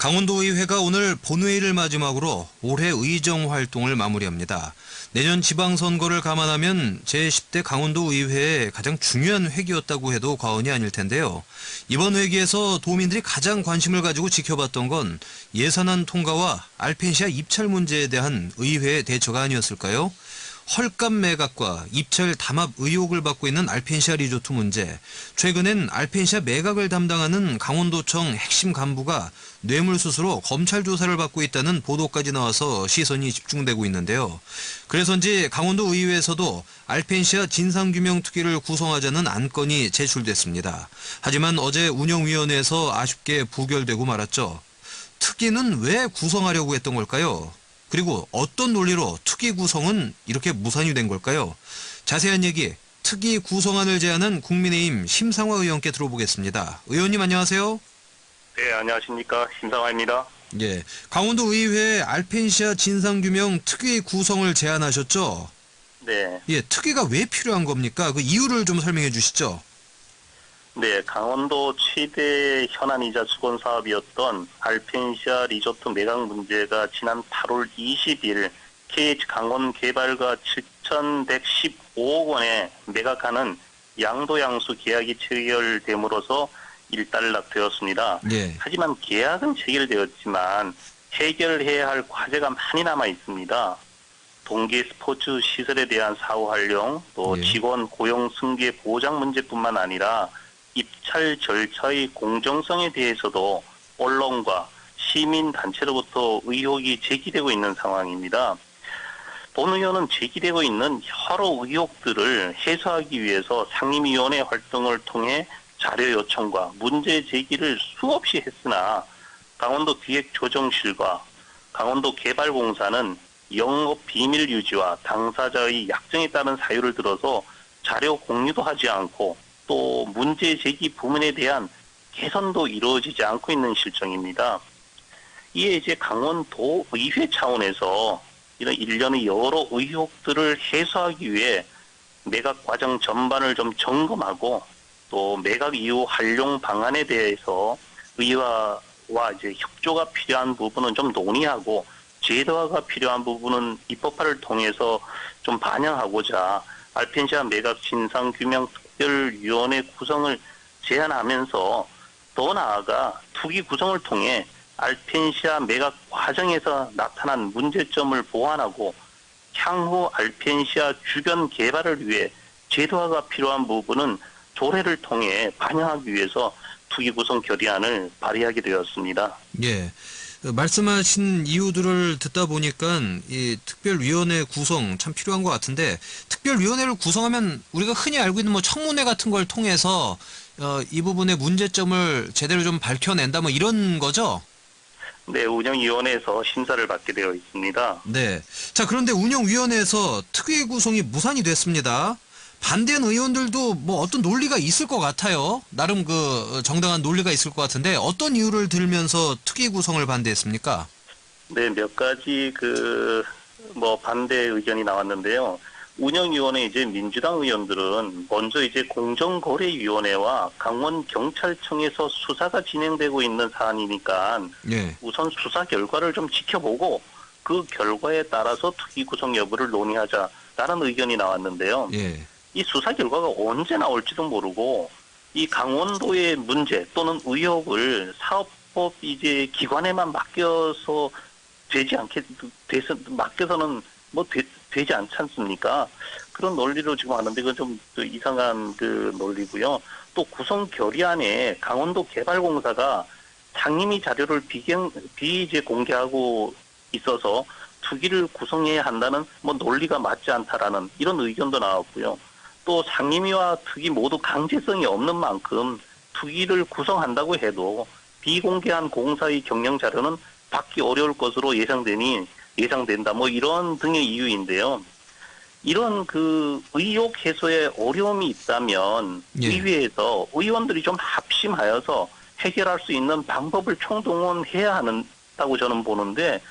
강원도의회가 오늘 본회의를 마지막으로 올해 의정 활동을 마무리합니다. 내년 지방선거를 감안하면 제10대 강원도의회의 가장 중요한 회기였다고 해도 과언이 아닐 텐데요. 이번 회기에서 도민들이 가장 관심을 가지고 지켜봤던 건 예산안 통과와 알펜시아 입찰 문제에 대한 의회의 대처가 아니었을까요? 헐값 매각과 입찰 담합 의혹을 받고 있는 알펜시아 리조트 문제, 최근엔 알펜시아 매각을 담당하는 강원도청 핵심 간부가 뇌물수수로 검찰 조사를 받고 있다는 보도까지 나와서 시선이 집중되고 있는데요. 그래서인지 강원도 의회에서도 알펜시아 진상규명특위를 구성하자는 안건이 제출됐습니다. 하지만 어제 운영위원회에서 아쉽게 부결되고 말았죠. 특위는 왜 구성하려고 했던 걸까요? 그리고 어떤 논리로 특위 구성은 이렇게 무산이 된 걸까요? 자세한 얘기 특위 구성안을 제안한 국민의힘 심상화 의원께 들어보겠습니다. 의원님 안녕하세요. 네, 안녕하십니까. 심상화입니다. 예, 강원도 의회 알펜시아 진상규명 특위 구성을 제안하셨죠? 네. 예, 특위가 왜 필요한 겁니까? 그 이유를 좀 설명해 주시죠. 네, 강원도 최대 현안이자 수건 사업이었던 알펜시아 리조트 매각 문제가 지난 8월 20일 KH 강원개발과 7,115억 원에 매각하는 양도양수 계약이 체결됨으로써 일단락되었습니다. 예. 하지만 계약은 체결되었지만 해결해야 할 과제가 많이 남아 있습니다. 동계 스포츠 시설에 대한 사후 활용, 또 예. 직원 고용 승계 보장 문제뿐만 아니라 입찰 절차의 공정성에 대해서도 언론과 시민단체로부터 의혹이 제기되고 있는 상황입니다. 본 의원은 제기되고 있는 여러 의혹들을 해소하기 위해서 상임위원회 활동을 통해 자료 요청과 문제 제기를 수없이 했으나 강원도 기획조정실과 강원도 개발공사는 영업 비밀 유지와 당사자의 약정에 따른 사유를 들어서 자료 공유도 하지 않고 또 문제 제기 부분에 대한 개선도 이루어지지 않고 있는 실정입니다. 이에 이제 강원도 의회 차원에서 이런 일련의 여러 의혹들을 해소하기 위해 매각 과정 전반을 좀 점검하고 또 매각 이후 활용 방안에 대해서 의회와 이제 협조가 필요한 부분은 좀 논의하고 제도화가 필요한 부분은 입법화를 통해서 좀 반영하고자 알펜시아 매각 진상규명 특별위원회 구성을 제안하면서 더 나아가 특위 구성을 통해 알펜시아 매각 과정에서 나타난 문제점을 보완하고 향후 알펜시아 주변 개발을 위해 제도화가 필요한 부분은 조례를 통해 반영하기 위해서 특위 구성 결의안을 발의하게 되었습니다. 예. 말씀하신 이유들을 듣다 보니까 이 특별위원회 구성 참 필요한 것 같은데, 특별위원회를 구성하면 우리가 흔히 알고 있는 뭐 청문회 같은 걸 통해서 이 부분의 문제점을 제대로 좀 밝혀낸다 뭐 이런 거죠? 네, 운영위원회에서 심사를 받게 되어 있습니다. 네. 자, 그런데 운영위원회에서 특위 구성이 무산이 됐습니다. 반대한 의원들도 뭐 어떤 논리가 있을 것 같아요. 나름 그 정당한 논리가 있을 것 같은데 어떤 이유를 들면서 특위 구성을 반대했습니까? 네, 몇 가지 반대 의견이 나왔는데요. 운영위원회 이제 민주당 의원들은 먼저 이제 공정거래위원회와 강원경찰청에서 수사가 진행되고 있는 사안이니까 예. 우선 수사 결과를 좀 지켜보고 그 결과에 따라서 특위 구성 여부를 논의하자라는 의견이 나왔는데요. 예. 이 수사 결과가 언제 나올지도 모르고 이 강원도의 문제 또는 의혹을 사업법 이제 기관에만 맡겨서 맡겨서는 되지 않지 않습니까? 그런 논리로 지금 하는데 그건 좀 이상한 논리고요. 또 구성 결의안에 강원도 개발공사가 상임위 자료를 비이제 공개하고 있어서 특위를 구성해야 한다는 논리가 맞지 않다라는 이런 의견도 나왔고요. 또 상임위와 특위 모두 강제성이 없는 만큼 특위를 구성한다고 해도 비공개한 공사의 경영 자료는 받기 어려울 것으로 예상된다. 이런 등의 이유인데요. 이런 의혹 해소에 어려움이 있다면 예. 의회에서 의원들이 좀 합심하여서 해결할 수 있는 방법을 총동원해야 한다고 저는 보는데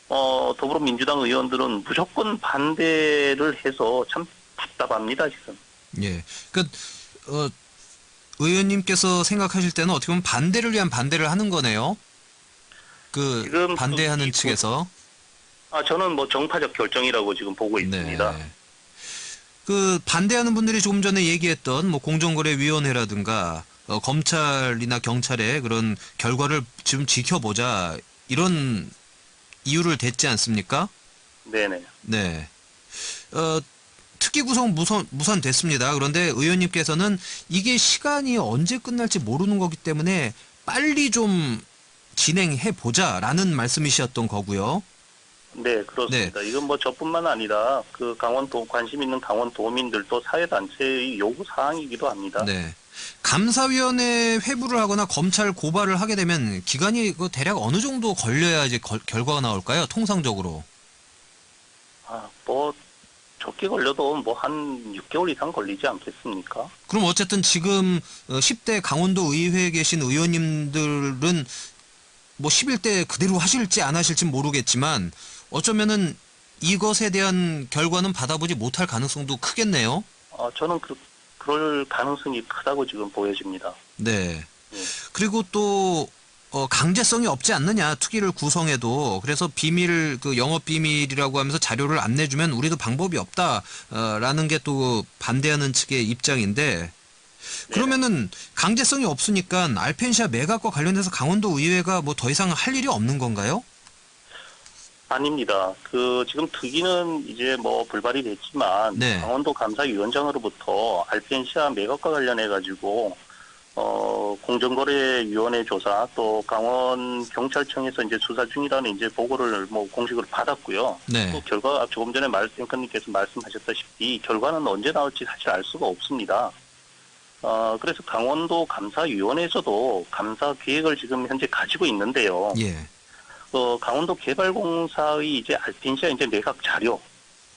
더불어민주당 의원들은 무조건 반대를 해서 참 답답합니다, 지금. 예. 의원님께서 생각하실 때는 어떻게 보면 반대를 위한 반대를 하는 거네요. 그 지금 반대하는 측에서. 저는 뭐 정파적 결정이라고 지금 보고 있습니다. 네. 그 반대하는 분들이 조금 전에 얘기했던 뭐 공정거래위원회라든가 검찰이나 경찰의 그런 결과를 지금 지켜보자 이런 이유를 댔지 않습니까? 네네. 네. 특기 구성 무산됐습니다. 그런데 의원님께서는 이게 시간이 언제 끝날지 모르는 거기 때문에 빨리 좀 진행해 보자라는 말씀이셨던 거고요. 네, 그렇습니다. 이건 뭐 저뿐만 아니라 그 강원도 관심 있는 강원도민들도 사회단체의 요구 사항이기도 합니다. 네. 감사위원회 회부를 하거나 검찰 고발을 하게 되면 기간이 그 대략 어느 정도 걸려야지 결과가 나올까요? 통상적으로. 뭐 적게 걸려도 뭐 한 6개월 이상 걸리지 않겠습니까? 그럼 어쨌든 지금 10대 강원도 의회에 계신 의원님들은 뭐 11대 그대로 하실지 안 하실지는 모르겠지만 어쩌면은 이것에 대한 결과는 받아보지 못할 가능성도 크겠네요. 저는 그럴 가능성이 크다고 지금 보여집니다. 네. 예. 그리고 또 강제성이 없지 않느냐 특위를 구성해도 그래서 비밀 그 영업 비밀이라고 하면서 자료를 안 내주면 우리도 방법이 없다라는 게 또 반대하는 측의 입장인데 그러면은 강제성이 없으니까 알펜시아 매각과 관련해서 강원도 의회가 뭐 더 이상 할 일이 없는 건가요? 아닙니다. 지금 특위는 이제 뭐 불발이 됐지만 네. 강원도 감사위원장으로부터 알펜시아 매각과 관련해 가지고 공정거래위원회 조사 또 강원 경찰청에서 이제 수사 중이라는 이제 보고를 뭐 공식으로 받았고요. 네. 또 결과 조금 전에 앵커님께서 말씀하셨다시피 결과는 언제 나올지 사실 알 수가 없습니다. 그래서 강원도 감사위원회에서도 감사 계획을 지금 현재 가지고 있는데요. 예. 강원도 개발공사의 이제 알펜시아 이제 매각 자료,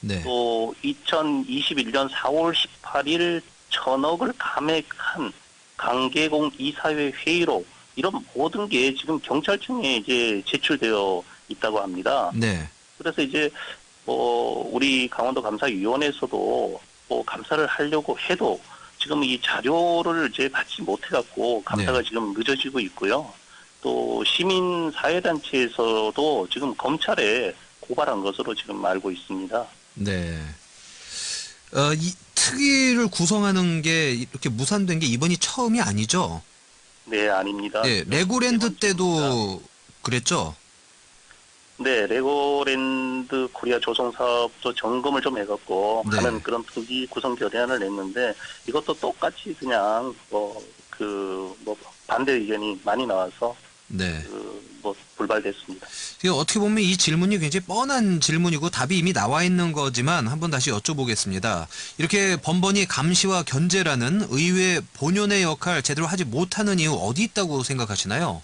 네. 또 2021년 4월 18일 1,000억을 감액한 강계공 이사회 회의록 이런 모든 게 지금 경찰청에 이제 제출되어 있다고 합니다. 네. 그래서 이제 우리 강원도 감사위원회에서도 감사를 하려고 해도 지금 이 자료를 이제 받지 못해갖고 감사가 네. 지금 늦어지고 있고요. 또 시민 사회단체에서도 지금 검찰에 고발한 것으로 지금 알고 있습니다. 네. 이 특위를 구성하는 게 이렇게 무산된 게 이번이 처음이 아니죠? 네, 아닙니다. 네, 레고랜드 때도 그랬죠? 네, 레고랜드 코리아 조성 사업도 점검을 좀 해갖고 네. 하는 그런 특위 구성 결의안을 냈는데 이것도 똑같이 그냥 반대 의견이 많이 나와서 네. 불발됐습니다. 어떻게 보면 이 질문이 굉장히 뻔한 질문이고 답이 이미 나와 있는 거지만 한번 다시 여쭤보겠습니다. 이렇게 번번이 감시와 견제라는 의회 본연의 역할 제대로 하지 못하는 이유 어디 있다고 생각하시나요?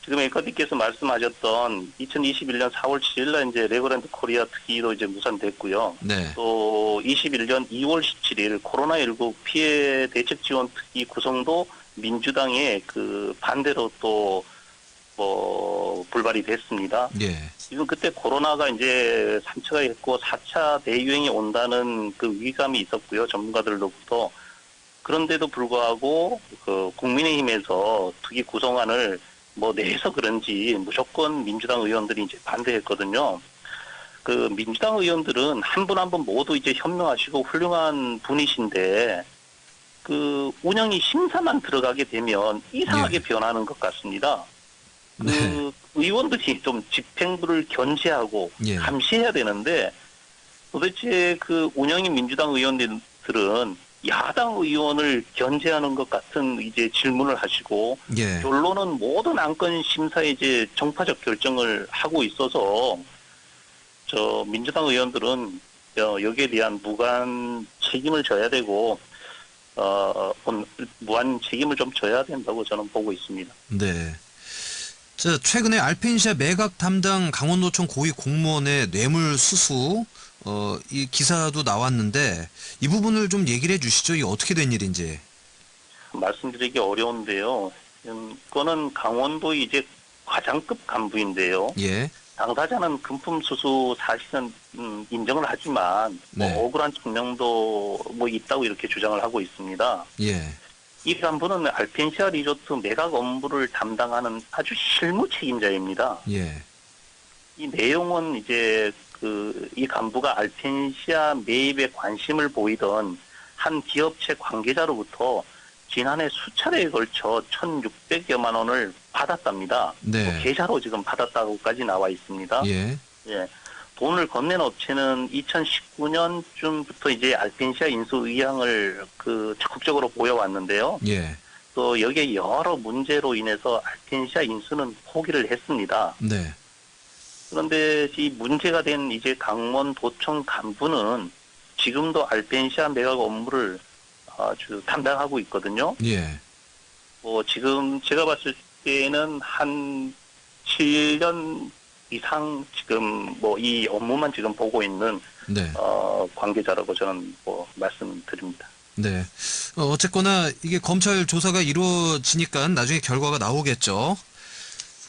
지금 앵커님께서 말씀하셨던 2021년 4월 7일 날 이제 레고랜드 코리아 특위도 이제 무산됐고요. 네. 또 21년 2월 17일 코로나19 피해 대책 지원 특위 구성도 민주당의 반대로 또 불발이 됐습니다. 예. 지금 그때 코로나가 이제 3차가 있고 4차 대유행이 온다는 그 위기감이 있었고요. 전문가들로부터. 그런데도 불구하고 국민의힘에서 특위 구성안을 내서 그런지 무조건 민주당 의원들이 이제 반대했거든요. 민주당 의원들은 한 분 한 분 모두 이제 현명하시고 훌륭한 분이신데 운영이 심사만 들어가게 되면 이상하게 변하는 것 같습니다. 네. 의원들이 좀 집행부를 견제하고 예. 감시해야 되는데 도대체 운영인 민주당 의원들은 야당 의원을 견제하는 것 같은 이제 질문을 하시고 예. 결론은 모든 안건 심사에 이제 정파적 결정을 하고 있어서 민주당 의원들은 여기에 대한 무관 책임을 져야 되고 무한 책임을 좀 져야 된다고 저는 보고 있습니다. 네. 최근에 알펜시아 매각 담당 강원도청 고위 공무원의 뇌물 수수 이 기사도 나왔는데 이 부분을 좀 얘기를 해주시죠. 이게 어떻게 된 일인지. 말씀드리기 어려운데요. 이거는 강원도 이제 과장급 간부인데요. 예. 당사자는 금품 수수 사실은 인정을 하지만 네. 억울한 측면도 있다고 이렇게 주장을 하고 있습니다. 예. 이 간부는 알펜시아 리조트 매각 업무를 담당하는 아주 실무 책임자입니다. 예. 이 내용은 이제 이 간부가 알펜시아 매입에 관심을 보이던 한 기업체 관계자로부터 지난해 수차례에 걸쳐 1,600여만 원을 받았답니다. 네. 또 계좌로 지금 받았다고까지 나와 있습니다. 예. 예. 돈을 건넨 업체는 2019년쯤부터 이제 알펜시아 인수 의향을 적극적으로 보여왔는데요. 예. 또 여기에 여러 문제로 인해서 알펜시아 인수는 포기를 했습니다. 네. 그런데 이 문제가 된 이제 강원도청 간부는 지금도 알펜시아 매각 업무를 아주 담당하고 있거든요. 예. 지금 제가 봤을 때는 한 7년 이상 지금 이 업무만 지금 보고 있는 네. 관계자라고 저는 말씀드립니다. 네. 어쨌거나 이게 검찰 조사가 이루어지니까 나중에 결과가 나오겠죠.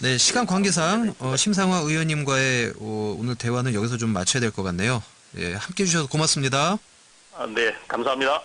네, 시간 관계상 심상화 의원님과의 오늘 대화는 여기서 좀 마쳐야 될 것 같네요. 예, 함께 해주셔서 고맙습니다. 네, 감사합니다.